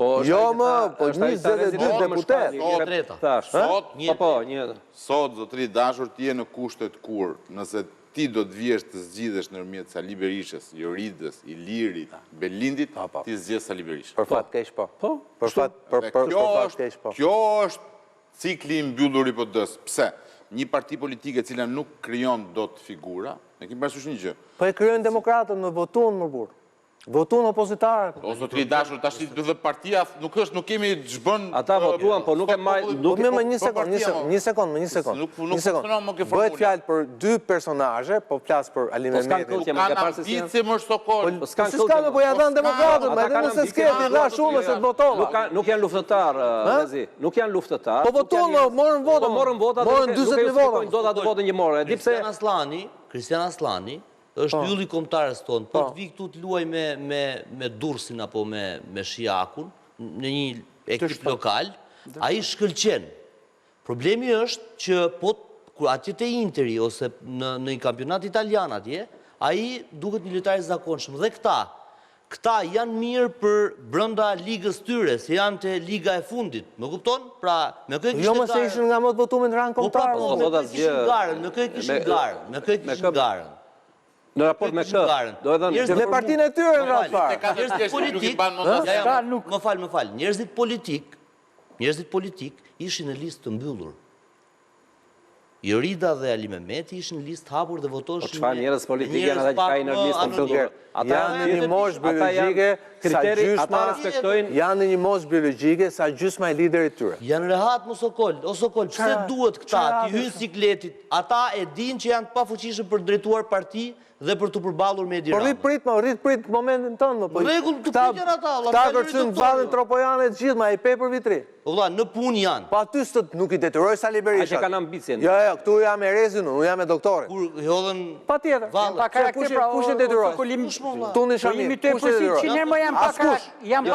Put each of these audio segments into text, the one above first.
Jo më, po 22 deputet. Sot, zotëri dashur, ti je në kushtet kur, nëse ti do të vjesh të zgjidhesh nërmjet Sali Berishës, Joridës, Ilirit, Belindit, ti zgjedh Sali Berishën. Për fat keq po. Për fat keq po. Kjo është cikli i mbyllur i PD-s. Pse? Një parti politike cila nuk krijon dot figura, ne kemi parasysh një gjë. Po e krijojnë demokratët në votun më burr. Votun opozitarët. O zotëri dashur, tash edhe partia nuk kemi ç'bën. Ata votuan, po nuk e marrin. Një sekond. Bëhet fjalë për dy personazhe, po flas për Alim Mehmetin. S'kan po ja dhanë demokratët, më edhe nëse s'keti dha shumë se të votova. Nuk janë luftëtar, Rezi. Nuk janë luftëtar. Po votuan, morën vota. Morën vota, morën 40 vota. Do ta votin një morë. Kristian Aslani është ylli kombëtarës tonë, po të vi këtu të luaj me Durrësin apo me Shiakun, në një ekip lokal, ai shkëlqen. Problemi është që kur atje te Interi ose në një kampionat italian atje, ai duket një lojtar i zakonshëm dhe këta janë mirë për brenda ligës tyre, se janë te liga e fundit. Më kupton? Pra, me kë kishte jo më se ishin nga më të votuar në rang kombëtar. Me kë kishin garën. Në raport me kë? Me partinë e tyre në raport. Më fal. Njerëzit politik ishin në listë të mbyllur. Jorida dhe Ali Mehmeti ishin në listë hapur dhe votoshin. Po çfarë njerëz politik janë ata që kanë në listë të mbyllur? Ata janë një moshë biologjike sa gjysma respektojnë. Janë një moshë biologjike sa gjysma e liderit tyre. Janë rehat mos Sokol, pse duhet këta ti hyn sikletit? Ata e dinë që janë të pafuqishëm për drejtuar parti dhe për të përballur me Edi Ramën. Po rrit prit momentin tonë, po. Rregull, të pyetën ata, ta kërcyn vallën tropojane të gjithë, ma i pe për vitri. Po valla, në punë janë. Po aty nuk i detyroj Sali Berisha. Aq kanë ambicien. Jo, këtu jam me Rezin, unë jam me doktorin. Kur hodhën patjetër. Pa karakter pra kush e detyroj? Tuni Shamir. Janë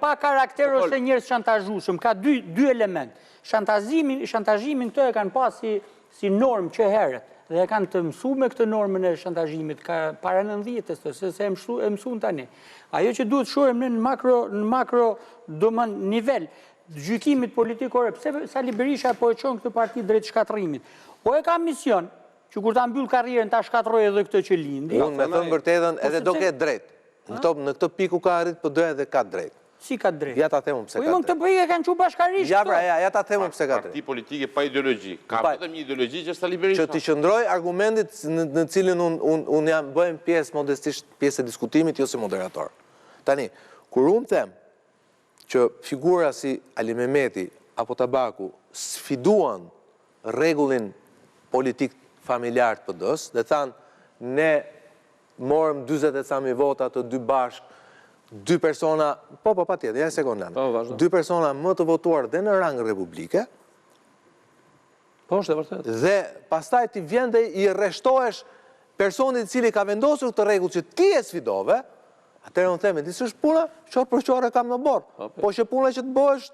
pa karakter ose njerëz shantazhueshëm. Ka dy element. Shantazhimin këto e kanë pas si normë që herët. Dhe e kanë të mësu me këtë normën e shantazhimit para 90-s, se e mësuan tani. Ajo që duhet shohim në makro domon nivel gjykimit politikore, pse Sali Berisha po e çon këtë parti drejt shkatërrimit. Po e ka mision që kur ta mbyll karrierën ta shkatërrojë edhe këtë që lindi. Unë me thënë vërtetën edhe do ketë drejt. Në këtë pikë ka arrit, po do edhe ka drejt. Si ka drejt? Ja ta themum pse ka drejt. Po këtë bëjë kanë çu bashkarisht. Ja ta themum pse ka drejt. Parti politike pa ideologji. Ka vetëm një ideologji që është Sali Berisha. Që ti qëndroj argumentit në cilin unë jam bëhem pjesë modestisht pjesë e diskutimit jo si moderator. Tani, kur unë them që figura si Ali Mehmeti apo Tabaku sfiduan rregullin politik familjar të PD-s dhe thanë ne morëm 40 e ca mijë vota të dy bashk. Dy persona, patjetër, ja sekondën. Dy persona më të votuar dhe në rang republike. Po, është e vërtetë. Dhe pastaj ti vjen dhe i rreshtohesh personit i cili ka vendosur këtë rregull që ti e sfidove, atëherë unë them, disë është puna, çor për çore kam në borë. Po që puna që të bëhesh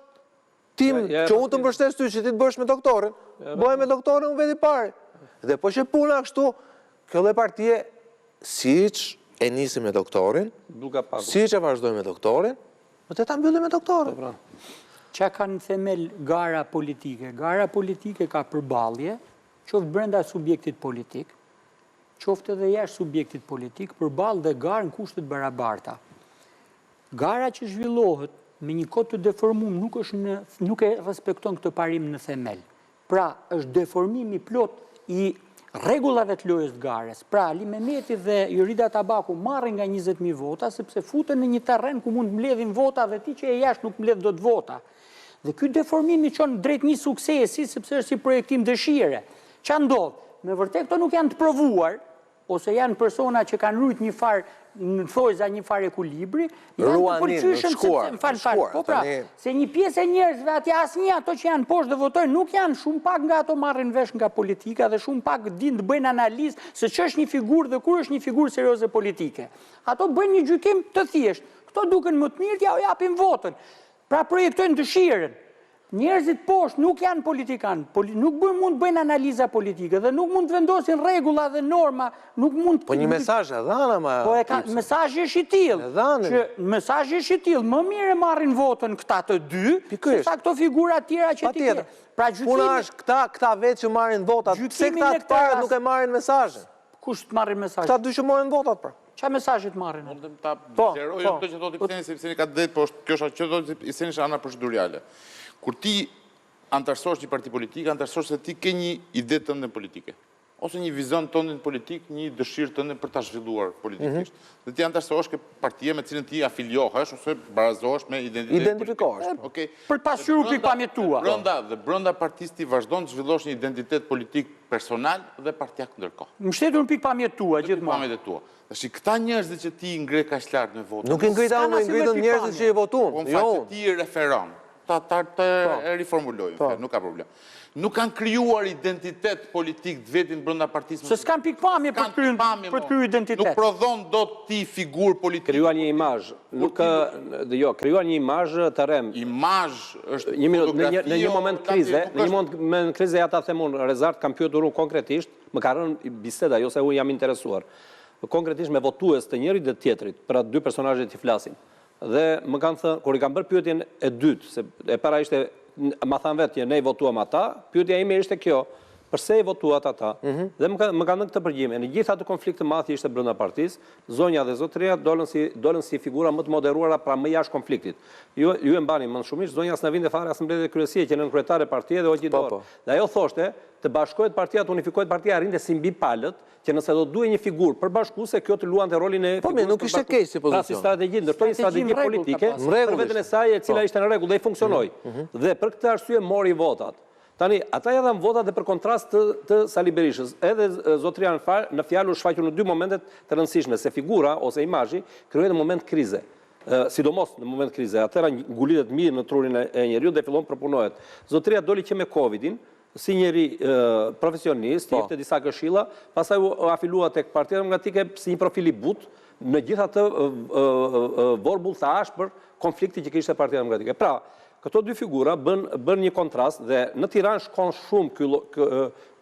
tim, që unë të mbështes ty që ti të bëhesh me doktorin, bëhe me doktorin unë veti pari. Dhe po që puna kështu, kjo dhe partije siç e nisi me doktorin, si që vazhdoj me doktorin, në të ta mbyllim me doktorin. Qa ka në themel gara politike? Gara politike ka përballje, qoftë brenda subjektit politik, qoftë edhe jashtë subjektit politik, përballë dhe garë në kushtet barabarta. Gara që zhvillohet me një kod të deformum nuk e respekton këtë parim në themel. Pra, është deformimi plot i rregullave të lojës të gares. Pra, Ali Mehmeti dhe Jorida Tabaku marrin nga 20.000 vota, sepse futen në një terren ku mund mbledhin vota dhe ti që e jashtë nuk mbledh dot vota. Dhe ky deformimi çon drejt një suksesi, sepse është si projektim dëshire. Ç'a ndodh? Me vërtet këto nuk janë të provuar, ose janë persona që kanë rrit një farë në thojza një farë ekuilibri, janë të përqyeshëm po pra, se një pjesë e njerëzve atje asnjë ato që janë poshtë dhe votojnë nuk janë, shumë pak nga ato marrin vesh nga politika dhe shumë pak dinë të bëjnë analizë se ç'është një figurë dhe kur është një figurë serioze politike. Ato bëjnë një gjykim të thjeshtë. Këto duken më të mirë, ja u japin votën. Pra projektojnë dëshirën. Njerëzit poshtë nuk janë politikanë, nuk mund të bëjnë analiza politike dhe nuk mund të vendosin rregulla dhe norma, nuk mund të... Po një mesazh e dhanë, ma... Po mesazhi është i tillë, që mesazhi është i tillë, më mirë marrin votën këta të dy, sesa këto figura tjera që ti ke. Pra puna është këta vetë që marrin votat, pse këta të parë nuk e marrin mesazhin? Kush të marrin mesazhin? Këta dy që marrin votat, pra. Qa mesazhit marrin? Ta zerojë të që thotë Iseni, sepse ka drejt, po kjo është që thotë Iseni është ana procedurale. Kur ti antarësosh një parti politike, antarësosh se ti ke një ide tënde politike, ose një vizion tënde politik, një dëshirë tënde për ta zhvilluar politikisht. Dhe ti antarësosh ke partia me cilën ti afiliohesh, ose barazohesh me identitet politik. Për të pasqyruar pikpamjet tua. Dhe brenda partisë ti vazhdon të zhvillosh një identitet politik personal dhe partijak ndërkohë. Mbështetur në pikpamjet tua gjithmonë. Pikpamjet e tua. Tash këta njerëzit që ti ngre kaq lart me votë. Nuk i ngritën njerëzit që i votuan. Po që ti i referon. Ta riformulojnë, nuk ka problem. Nuk kanë krijuar identitet politik të vetin brenda partisë. Se s'kan pikpamje për të kryer identitet. Nuk prodhon dot ti figurë politike. Krijuan një imazh, krijuan një imazh të rrem. Imazh është në një moment krize, në një moment krize ja ta them unë, Rezart kam pyetur unë konkretisht, më ka rënë biseda, jo se unë jam interesuar. Konkretisht me votues të njërit dhe tjetrit, për atë dy personazhe që flasin. Dhe më kanë thënë, kur i kam bërë pyetjen e dytë, se e para ishte, ma thanë vetë që ne i votuam ata, pyetja ime ishte kjo, përse i votuat ata, dhe më kanë dhënë këtë përgjigje. Në gjithë ato konflikte madh ishte brenda partisë, zonja dhe zotëria dolën si figura më të moderuara, pra më jashtë konfliktit. Ju e mbani më shumish, zonja s'na vinte fare as në mbledhje kryesie që nën kryetare partie dhe hoqi dorë. Dhe ajo thoshte, të bashkohet partia, të unifikohet partia, arrinte si mbi palët, që nëse do duhet një figurë përbashkuese, kjo të luante rolin e figurës. Po nuk ishte keq si pozicion. Pra si strategji, ndërtoi një strategji politike për veten e saj, e cila ishte në rregull dhe i funksionoi. Dhe për këtë arsye mori votat. Tani, ata ja dhanë votat dhe për kontrast të Sali Berishës. Edhe zotëria në fjalë u shfaqur në dy momentet të rëndësishme, se figura ose imazhi krijohet në moment krize. Sidomos në moment krize. Atëra ngulitet mirë në trurin e njeriu dhe fillon përpunohet. Zotëria doli që me Covidin, si njeri profesionist, jepte disa këshilla, pastaj u afilua tek Partia Demokratike si një profil i butë në gjithë atë vorbull të ashpër konflikti që kishte Partia Demokratike. Pra, këto dy figura bën një kontrast dhe në Tiranë shkon shumë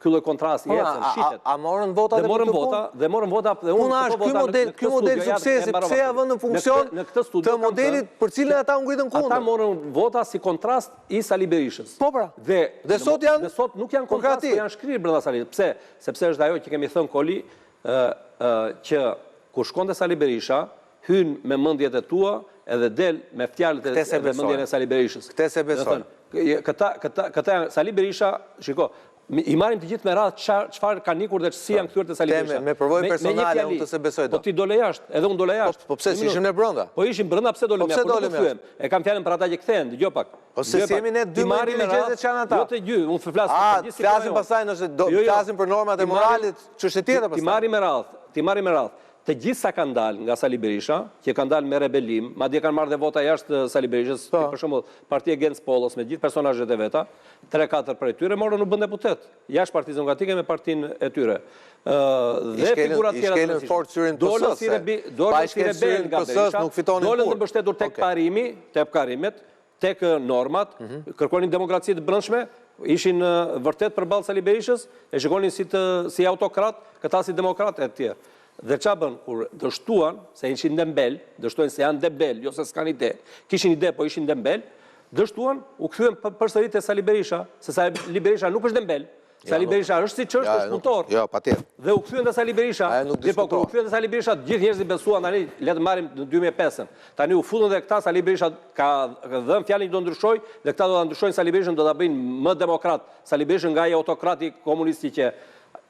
ky lloj kontrasti ecën, shitet. A morën vota dhe morën vota dhe unë ky model suksesi pse ja vën në funksion të modelit për cilën ata u ngritën kundër. Ata morën vota si kontrast i Sali Berishës. Po pra. Dhe sot nuk janë kontrast, janë shkrirë brenda Salit. Pse? Sepse është ajo që kemi thënë Koli që kur shkonte Sali Berisha, hyn me mendjet e tua edhe del me fjalët e mendjen e Sali Berishës. Këtë se besoj. Këta Sali Berisha, shiko, i marrim të gjithë me radhë çfarë kanë ikur dhe si janë kthyer te Sali Berisha. Me përvojë personale unë të se besoj do. Po ti dole jashtë, edhe unë dole jashtë. Po pse ishim ne brenda? Po ishim brenda, pse dolem jashtë? Po pse dolem jashtë? E kam fjalën për ata që kthehen, dëgjoj pak. Po se jemi ne 12 ligjeze çan ata. Jo të gjy, unë flas për gjithë. Flasim pastaj nëse do flasim për normat e moralit, ç'është tjetër pastaj. Ti marrim me radhë. Të gjithë sa kanë dalë nga Sali Berisha, që kanë dalë me rebelim, madje kanë marrë dhe vota jashtë Sali Berishës, për shembull, Partia Gens Pollos me gjithë personazhet e veta, 3-4 prej tyre morën u bën deputet, jashtë Partisë Demokratike me partinë e tyre. Dhe figurat tjera të rëndësishme. Dolën si rebel nga Berisha, dolën të mbështetur tek parimi, tek karimet, tek normat, kërkonin demokraci të brendshme, ishin vërtet përballë Sali Berishës, e shikonin si autokrat, këta si demokratë e tjerë. Dhe qa bën, kur dështuan, se ishin dembel, dështuan se janë dembel, jo se s'kan ide, kishin ide, po ishin dembel, dështuan, u kthyen përsëri te Sali Berisha, se Sali Berisha nuk është dembel, Sali Berisha është si ç'është, është punëtor. Jo, patjetër. Dhe u kthyen te Sali Berisha, dhe po kur u kthyen te Sali Berisha, gjithë njerëzit besuan tani, le të marrim në 2005-ën. Tani u futën dhe këta, Sali Berisha ka dhënë fjalën që do ndryshojë, dhe këta do ta ndryshojnë Sali Berishën, do ta bëjnë më demokrat. Sali Berishën nga ai autokrati komunisti që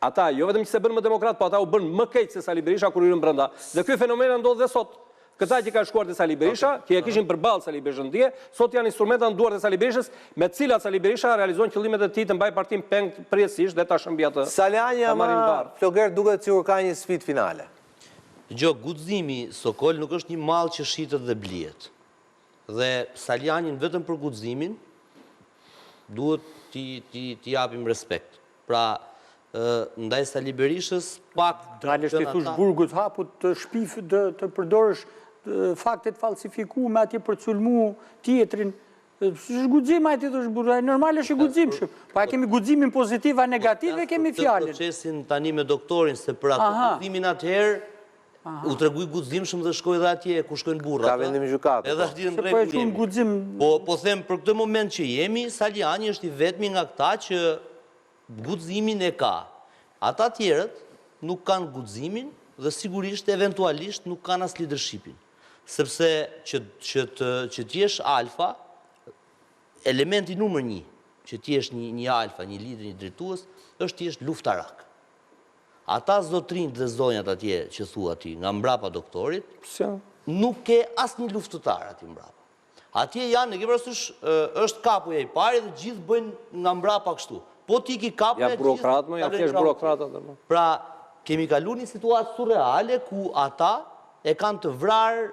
ata jo vetëm që se bën më demokrat, po ata u bën më keq se Sali Berisha kur hyrën brenda. Dhe ky fenomen ndodh dhe sot. Këta që kanë shkuar te Sali Berisha, që e kishin përballë Sali Berishën dje, sot janë instrumenta në duart e Sali Berishës, me të cilat Sali Berisha realizon qëllimet e tij të mbajë partinë peng përjetësisht dhe ta shëmbijë atë. Salanja Floger duket sikur ka një sfidë finale. Gjo, guximi Sokol nuk është një mall që shitet dhe blihet. Dhe Saljanin vetëm për guximin duhet t'i japim respekt. Pra, ndaj Sali Berishës pak dalësh ti thosh burgut haput të shpifë të përdorësh faktet falsifikuar atje për të sulmu tjetrin, Është guxim ai ti thosh burrë, normal është guxim shumë. Po a kemi guximin pozitiv a negativ e kemi fjalën. Procesin tani me doktorin se për atë guximin atëherë u treguj guxim shumë dhe shkoj dhe atje ku shkojnë burrat. Ka vendim gjykatë. Edhe është në Po e rregull. shumë guxim. Po them për këtë moment që jemi, Saliani është i vetmi nga këta që guximin e ka. Ata tjerët nuk kanë guximin dhe sigurisht eventualisht nuk kanë as leadershipin. Sepse që t'jesh alfa, elementi numër 1, që t'jesh një alfa, një lider, një drejtues, është t'jesh luftarak. Ata zotrinjt dhe zonjat atje që thua ti, nga mbrapa doktorit, nuk ke as një luftëtar ati mbrapa. Atje janë, në ke parasysh, është kapuja i pari dhe gjithë bëjnë nga mbrapa kështu. Po ti ki kapuja Ja burokrat më, ja thjesht burokrat atë më. Pra, kemi kalu një situatë surreale ku ata e kanë të vrarë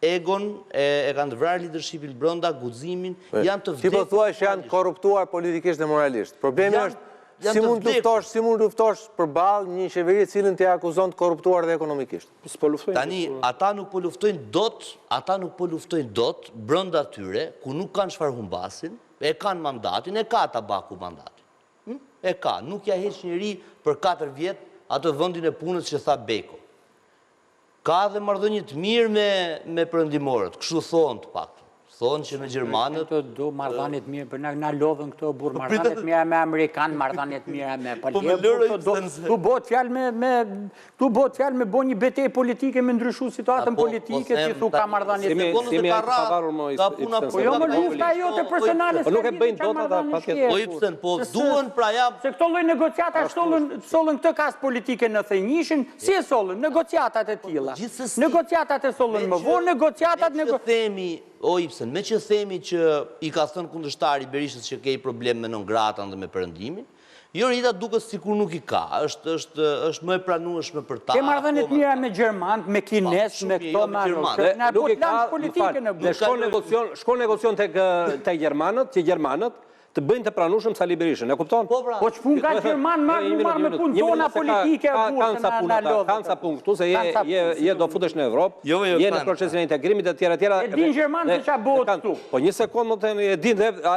egon, e kanë të vrarë leadershipin brenda, guximin, janë të Ti po thua që janë korruptuar politikisht dhe moralisht. Problemi është si mund luftosh përballë një qeveri e cilën ti akuzon të korruptuar dhe ekonomikisht. Tani, ata nuk po luftojnë dot brenda tyre, ku nuk kanë çfarë humbasin, e kanë mandatin, e ka Tabaku mandatin. E ka, nuk ja heq njëri për 4 vjet atë vendin e punës që tha Beko. Ka dhe marrëdhënie të mirë me perëndimorët, kështu thonë të pak. Thonë që me gjermanët... Këto do marrëdhënie të mirë, për na lodhën këto burr marrëdhënie të mira me amerikan, marrëdhënie të mira me palë. Tu bëhet fjalë me bo një betejë politike me ndryshu situatën politike, ti thu ka marrëdhënie të mira. Po jo më lufta jote personale. Po nuk e bëjnë dot ata patjetër. Po Ibsen, po duhen pra ja... Se këto lloj negociata sollën këtë kas politike në thënjishin, si e sollën negociatat e tilla. Negociatat e sollën më vonë, negociatat O Ibsen, me që themi që i ka thënë kundërshtari Berishës që ke i problem me non gratën dhe me perëndimin, Jorita duket sikur nuk i ka, është më e pranueshme për ta. Ke marrëdhënie të mira me gjermanët, me kinesë, me këto me nuk i ka politike në bush. Shkon negocion tek gjermanët, që gjermanët të bëjnë të pranueshëm Sali Berishën, e kupton? Po ç'pun ka gjerman marr me punë tona politike kanë sa punë këtu se je do futesh në Evropë, je në procesin e integrimit e tjera. E din gjermanë se ç'a bëhet këtu. Po një sekondë më thënë,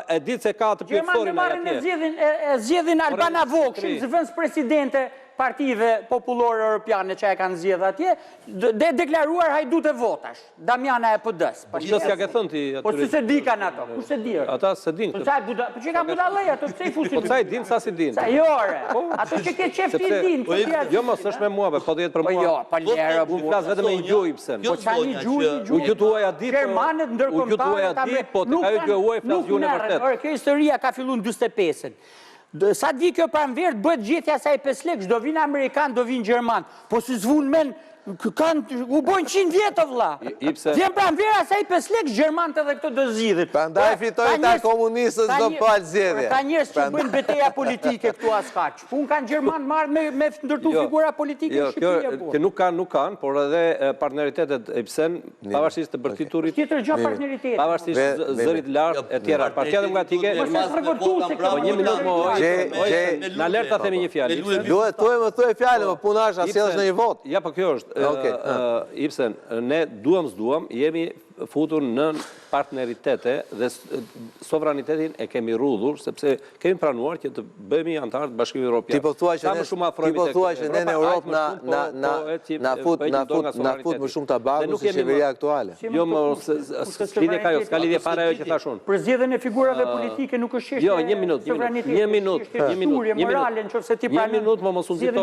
e din se ka të pjesëtorin e zgjedhin Albana Vokshi, zëvendës presidente partive popullore europiane që e kanë zgjedhë atje, dhe deklaruar hajdute votash, Damiana e PD-s. Po që s'ja ke thënë ti atyre? Po si se di kanë ato, kush se di? Ata se din. Po që ka budallëj ato, pse i fusin? Po ca i din, sa si din. Sa jore, ato që ke qef ti din. Jo mos është me mua, po të jetë për mua. Po jo, pa lera. Unë flas vetëm me një gjuhë Ibsen. Po çani gjuhë? U gjutuaja di. Gjermanët ndërkombëtarë po tek ajo që huaj flas gjuhën e vërtetë. Kjo historia ka filluar në 45-ën. Sa di kjo pranverë, bëhet gjetja saj 5 lekë, do vinë Amerikan, do vinë Gjerman. Po si zvun men, u bojnë 100 vjetë, vlla. Vjen pranverë asaj 5 lekë, Gjermanët edhe këto do zgjidhin. Prandaj fitojnë ta komunistët do palë zgjedhje. Ka njerëz që bëjnë betejë politike këtu as kaq. Pun kanë Gjermanë marrë me ndërtu figura politike në Shqipëri. Kjo nuk kanë, por edhe partneritetet e Ibsen, pavarësisht të bërtiturit. Tjetër gjë partneriteti. Pavarësisht zërit lartë e tjera. Partia Demokratike. Po një minutë më në alert ta themi një fjalë. Duhet më thuaj fjalën, po puna është asjellësh në një vot. Ja, po kjo është. Ibsen, ne duam s'duam, jemi futur në partneritete dhe sovranitetin e kemi rrudhur, sepse kemi pranuar që të bëhemi antarë të Bashkimit Evropian. Ti po thua që ne në Europë na fut më shumë tabaku se qeveria aktuale. Jo, s'lidhje ka jo, s'ka lidhje para ajo që thashun. Për zgjedhjen e figurave politike nuk është çështje. Jo, një minutë, mos u nxito,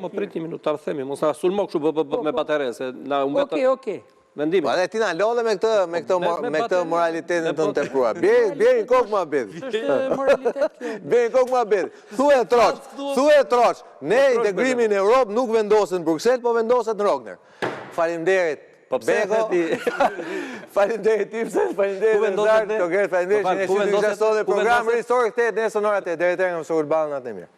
më prit një minutë, ta themi, mos na sulmo kështu me batere, se na humbet. Okej. Mendimi. Po ti na lodhe me këtë moralitetin tënd të tepruar. Bjeri në kokë muhabet. Është moralitet kjo. Bjeri në kokë muhabet. Thuaj troç. Ne integrimin në Europë nuk vendoset në Bruksel, po vendoset në Rogner. Faleminderit. Beko. Faleminderit Ibsen, faleminderit Zart, faleminderit që ne shihni sot program historik 8 nesër në orën 8. Deri te nga mësuar ballën atë mirë.